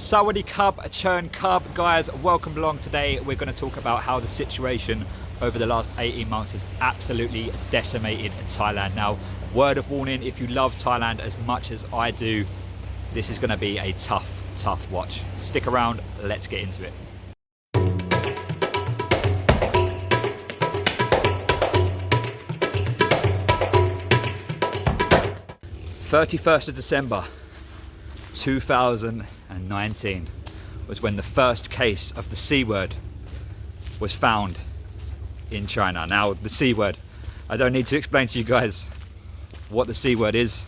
Sawadee Cub, Churn Cub, guys, welcome along. Today we're going to talk about how the situation over the last 18 months has absolutely decimated Thailand. Now, word of warning, if you love Thailand as much as I do, this is going to be a tough watch. Stick around, let's get into it. 31st of December 2019 was when the first case of the C word was found in China. Now, the C word, I don't need to explain to you guys what the C word is.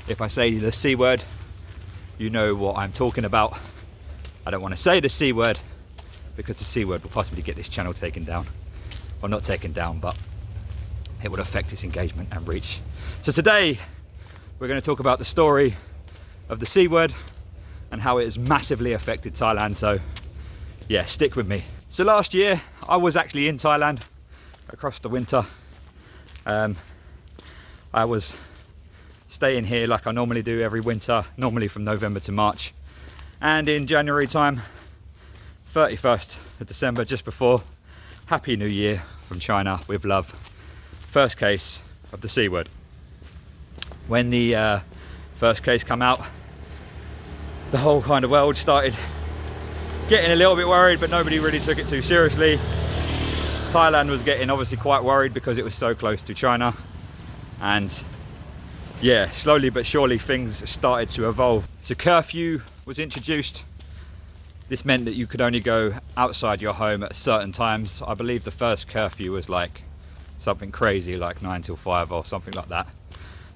If I say the C word, you know what I'm talking about. I don't want to say the C word because the C word will possibly get this channel taken down. Well, not taken down, but it would affect its engagement and reach. So today we're going to talk about the story of the C word and how it has massively affected Thailand. So yeah, stick with me. So last year I was actually in Thailand across the winter. I was staying here like I normally do every winter, normally from November to March. And in January time, 31st of December, just before Happy New Year from China with love, first case of the C word. When the first case come out, the whole kind of world started getting a little bit worried, but nobody really took it too seriously. Thailand was getting obviously quite worried because it was so close to China. And yeah, slowly but surely things started to evolve. So curfew was introduced. This meant that you could only go outside your home at certain times. I believe the first curfew was like something crazy, like 9 till 5 or something like that.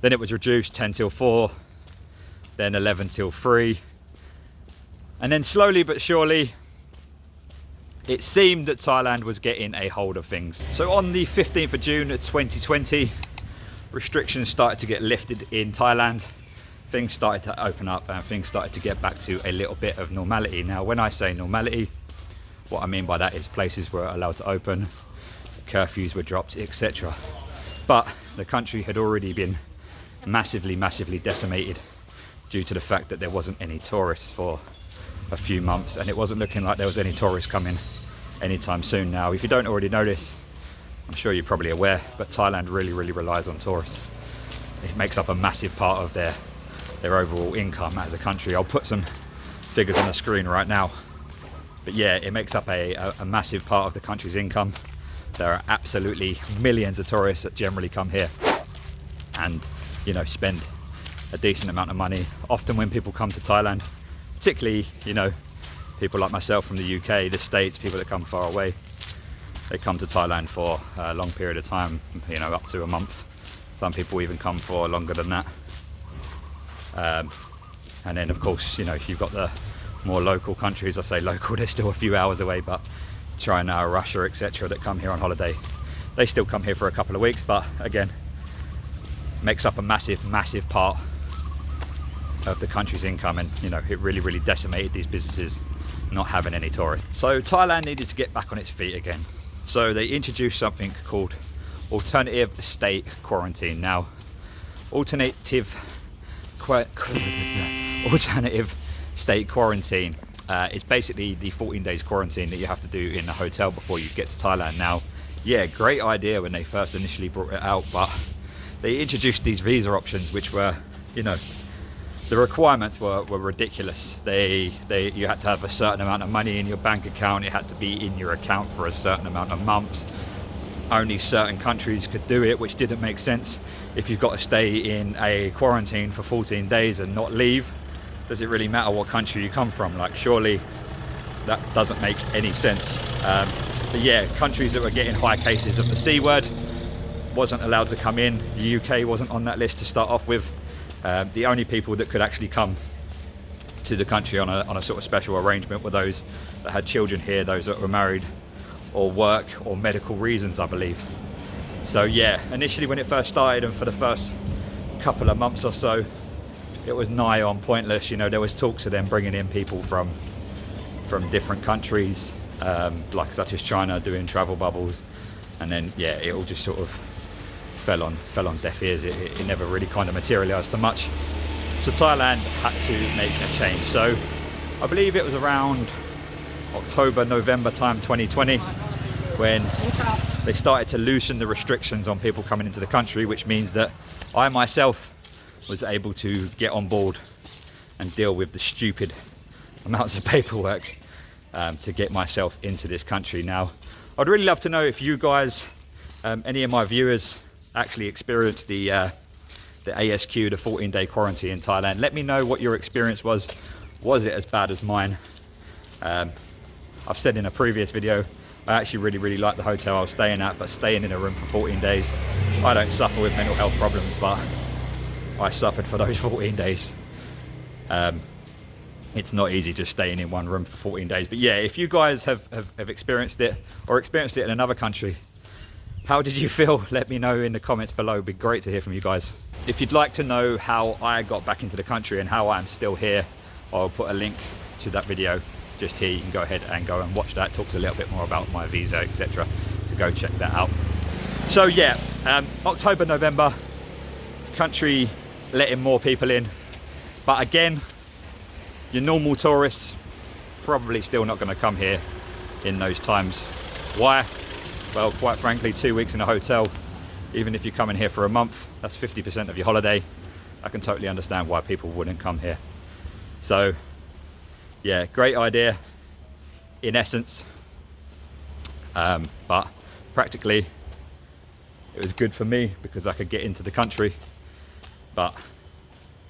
Then it was reduced 10 till 4, then 11 till 3. And then slowly but surely, it seemed that Thailand was getting a hold of things. So on the 15th of June 2020, restrictions started to get lifted in Thailand. Things started to open up and things started to get back to a little bit of normality. Now, when I say normality, what I mean by that is places were allowed to open, curfews were dropped, etc. But the country had already been massively decimated due to the fact that there wasn't any tourists for a few months, and it wasn't looking like there was any tourists coming anytime soon. Now, if you don't already know this, I'm sure you're probably aware, but Thailand really relies on tourists. It makes up a massive part of their overall income as a country. I'll put some figures on the screen right now, but yeah, it makes up a massive part of the country's income. There are absolutely millions of tourists that generally come here and, you know, spend a decent amount of money. Often when people come to Thailand, particularly, you know, people like myself from the UK, the States, people that come far away, they come to Thailand for a long period of time, you know, up to a month. Some people even come for longer than that. And then of course, you know, you've got the more local countries. I say local, they're still a few hours away, but China, Russia, etc., that come here on holiday, they still come here for a couple of weeks, but again, makes up a massive part of the country's income. And you know, it really decimated these businesses not having any tourists. So Thailand needed to get back on its feet again. So they introduced something called alternative state quarantine. Now, alternative state quarantine is basically the 14 days quarantine that you have to do in a hotel before you get to Thailand. Now, yeah, great idea when they first initially brought it out, but they introduced these visa options which were, you know, the requirements were ridiculous. You had to have a certain amount of money in your bank account. It had to be in your account for a certain amount of months. Only certain countries could do it, which didn't make sense. If you've got to stay in a quarantine for 14 days and not leave, does it really matter what country you come from? Like, surely that doesn't make any sense. But yeah, countries that were getting high cases of the C word wasn't allowed to come in. The UK wasn't on that list to start off with. The only people that could actually come to the country on a sort of special arrangement were those that had children here, those that were married, or work or medical reasons, I believe. So yeah, initially when it first started and for the first couple of months or so, it was nigh on pointless. You know, there was talks of them bringing in people from different countries, like such as China, doing travel bubbles, and then yeah, it all just sort of fell on deaf ears. It never really kind of materialized to much. So Thailand had to make a change. So I believe it was around October, November time 2020 when they started to loosen the restrictions on people coming into the country, which means that I myself was able to get on board and deal with the stupid amounts of paperwork to get myself into this country. Now, I'd really love to know if you guys, any of my viewers, actually experienced the ASQ, the 14-day quarantine in Thailand. Let me know what your experience was. Was it as bad as mine? I've said in a previous video, I actually really liked the hotel I was staying at, but staying in a room for 14 days, I don't suffer with mental health problems, but I suffered for those 14 days. It's not easy just staying in one room for 14 days. But yeah, if you guys have experienced it or experienced it in another country, how did you feel? Let me know in the comments below. It'd be great to hear from you guys. If you'd like to know how I got back into the country and how I'm still here, I'll put a link to that video just here. You can go ahead and go and watch that. It talks a little bit more about my visa, etc. So go check that out. So yeah, October, November, country letting more people in. But again, your normal tourists probably still not going to come here in those times. Why? Well, quite frankly, 2 weeks in a hotel, even if you're coming here for a month, that's 50% of your holiday. I can totally understand why people wouldn't come here. So yeah, great idea in essence, but practically it was good for me because I could get into the country, but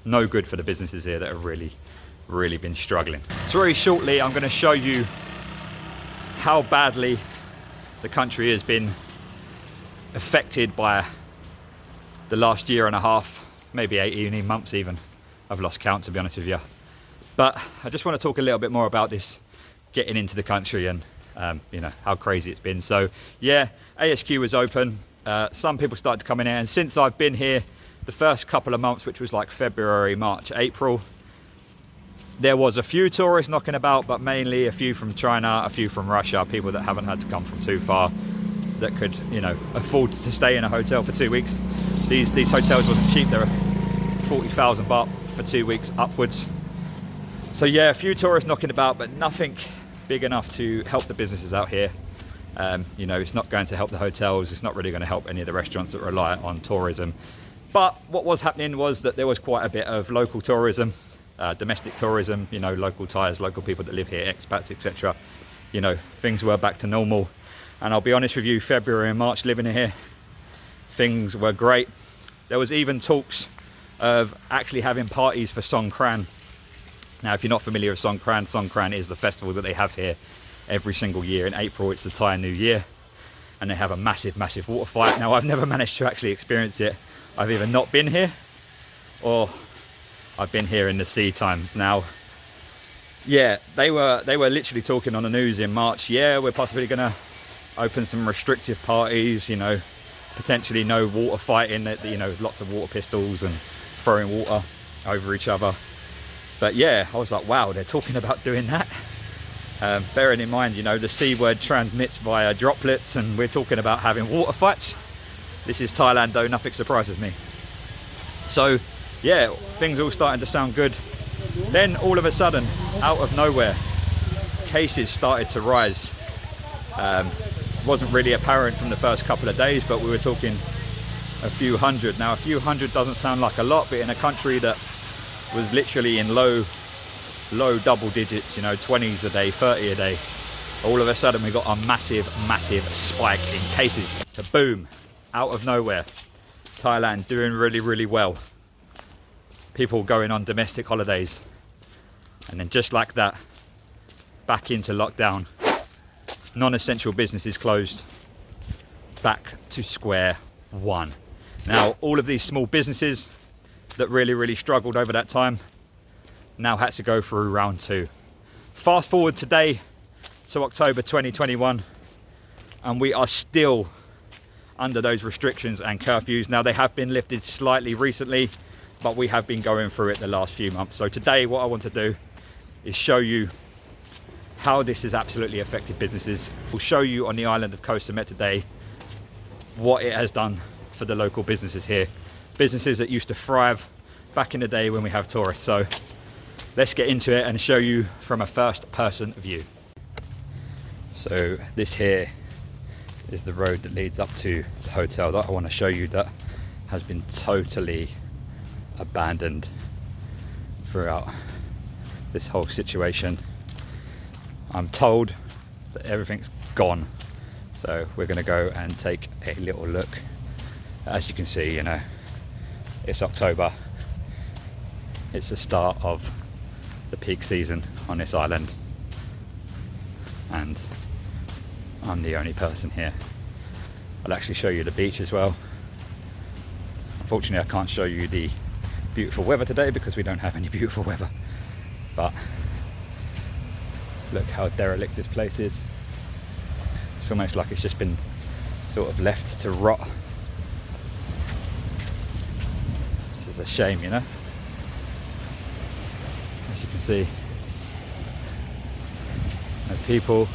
no good for the businesses here that have really been struggling. So very shortly, I'm going to show you how badly the country has been affected by the last year and a half, maybe 18 months even. I've lost count, to be honest with you. But I just want to talk a little bit more about this getting into the country and you know, how crazy it's been. So yeah, ASQ was open. Some people started to come in here, and since I've been here, the first couple of months, which was like February, March, April, there was a few tourists knocking about, but mainly a few from China, a few from Russia, people that haven't had to come from too far, that could, you know, afford to stay in a hotel for 2 weeks. These hotels wasn't cheap. They were 40,000 baht for 2 weeks upwards. So yeah, a few tourists knocking about, but nothing big enough to help the businesses out here. You know, it's not going to help the hotels. It's not really going to help any of the restaurants that rely on tourism. But what was happening was that there was quite a bit of local tourism, domestic tourism, you know, local Thais, local people that live here, expats, etc. You know, things were back to normal. And I'll be honest with you, February and March living here, things were great. There was even talks of actually having parties for Songkran. Now, if you're not familiar with Songkran, Songkran is the festival that they have here every single year. In April, it's the Thai New Year, and they have a massive water fight. Now, I've never managed to actually experience it. I've either not been here or I've been here in the sea times. Now, yeah, they were literally talking on the news in March. Yeah, we're possibly going to open some restrictive parties, you know, potentially no water fighting, you know, lots of water pistols and throwing water over each other. But yeah, I was like, wow, they're talking about doing that. Bearing in mind, you know, the C word transmits via droplets, and we're talking about having water fights. This is Thailand though, nothing surprises me. So yeah, things all starting to sound good. Then all of a sudden, out of nowhere, cases started to rise. Wasn't really apparent from the first couple of days, but we were talking a few hundred. Now, a few hundred doesn't sound like a lot, but in a country that was literally in low double digits, you know, 20s a day, 30 a day, all of a sudden we got a massive spike in cases. So boom, out of nowhere, Thailand doing really well, people going on domestic holidays, and then just like that, back into lockdown, non-essential businesses closed, back to square one. Now, all of these small businesses that really struggled over that time now had to go through round two. Fast forward today to October 2021, and we are still under those restrictions and curfews. Now, they have been lifted slightly recently, but we have been going through it the last few months. So today what I want to do is show you how this has absolutely affected businesses. We'll show you on the island of Koh Samet today what it has done for the local businesses here. Businesses that used to thrive back in the day when we have tourists. So let's get into it and show you from a first person view. So this here is the road that leads up to the hotel that I want to show you, that has been totally abandoned throughout this whole situation. I'm told that everything's gone, so we're going to go and take a little look. As you can see, you know, it's October, it's the start of the peak season on this island, and I'm the only person here. I'll actually show you the beach as well. Unfortunately, I can't show you the beautiful weather today because we don't have any beautiful weather, but look how derelict this place is. It's almost like it's just been sort of left to rot, which is a shame, you know. As you can see, no people,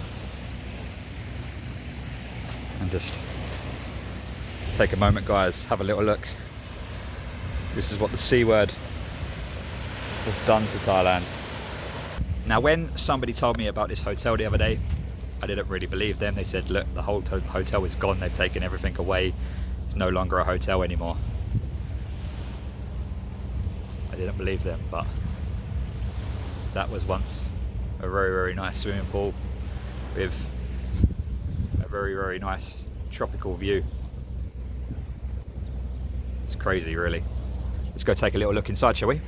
and just take a moment, guys, have a little look. This is what the C word has done to Thailand. Now, when somebody told me about this hotel the other day, I didn't really believe them. They said, look, the whole hotel is gone, they've taken everything away, it's no longer a hotel anymore. I didn't believe them, but that was once a very, very nice swimming pool with a very, very nice tropical view. It's crazy, really. Let's go take a little look inside, shall we?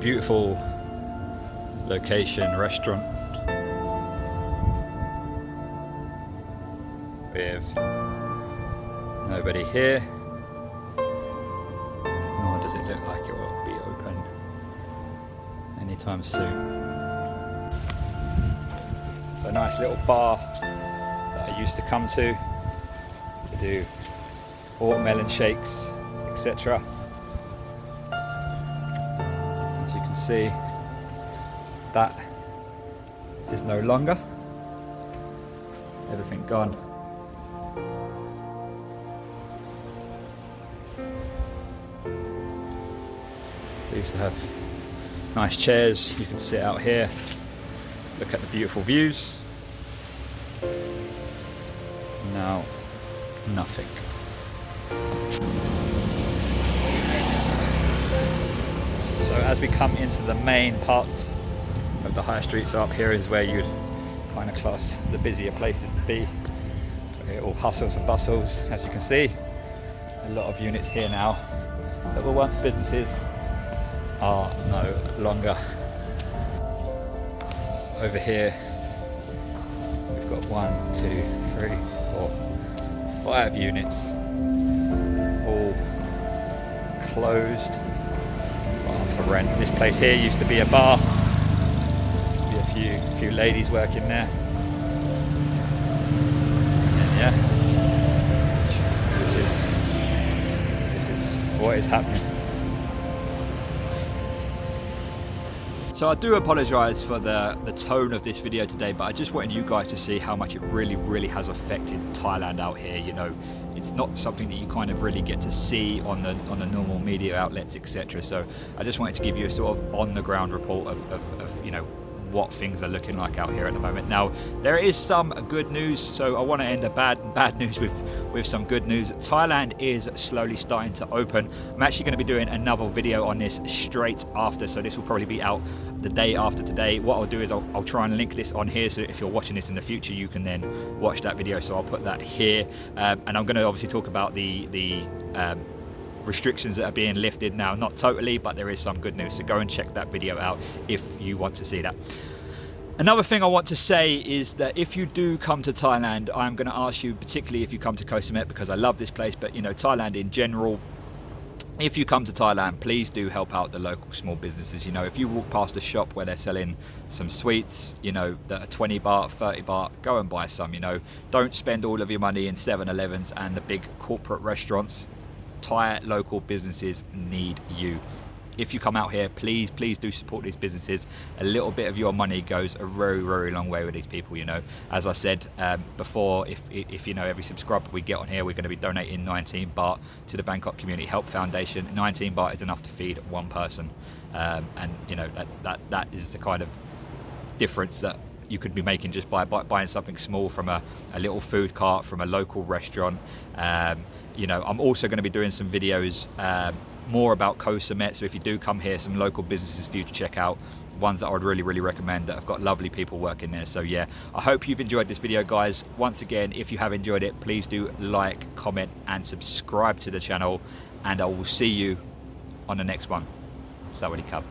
beautiful location, restaurant with nobody here, nor does it look like it will be open anytime soon. So a nice little bar that I used to come to do watermelon shakes, etc. As you can see, that is no longer. Everything gone. They used to have nice chairs, you can sit out here, look at the beautiful views. Now, nothing. So as we come into the main parts of the high street, so up here is where you'd kind of class the busier places to be. It all hustles and bustles, as you can see. A lot of units here now that were once businesses are no longer. So over here we've got 1, 2, 3, 4, 5 units, all closed, for rent. This place here used to be a bar. Used to be a few ladies working there. And yeah, this is what is happening. So I do apologise for the tone of this video today, but I just wanted you guys to see how much it really has affected Thailand out here. You know, it's not something that you kind of really get to see on the normal media outlets, etc. So I just wanted to give you a sort of on the ground report of you know, what things are looking like out here at the moment. Now there is some good news, so I want to end the bad news with some good news. Thailand is slowly starting to open. I'm actually going to be doing another video on this straight after, so this will probably be out the day after today. What I'll do is I'll try and link this on here, so if you're watching this in the future you can then watch that video. So I'll put that here, and I'm going to obviously talk about the restrictions that are being lifted now. Not totally, but there is some good news, so go and check that video out if you want to see that. Another thing I want to say is that if you do come to Thailand, I'm going to ask you, particularly if you come to Koh Samet, because I love this place, but you know, Thailand in general, if you come to Thailand, please do help out the local small businesses. You know, if you walk past a shop where they're selling some sweets, you know, that are 20 baht, 30 baht, go and buy some. You know, don't spend all of your money in 7-Elevens and the big corporate restaurants. Thai local businesses need you. If you come out here, please do support these businesses. A little bit of your money goes a very long way with these people. You know, as I said before, if you know, every subscriber we get on here, we're going to be donating 19 baht to the Bangkok Community Help Foundation. 19 baht is enough to feed one person, and you know, that is the kind of difference that you could be making just by buying something small from a little food cart from a local restaurant. You know, I'm also going to be doing some videos more about Koh Samet, so if you do come here, some local businesses for you to check out, ones that I would really recommend that have got lovely people working there. So yeah, I hope you've enjoyed this video, guys. Once again, if you have enjoyed it, please do like, comment and subscribe to the channel, and I will see you on the next one. Sawadee Krap.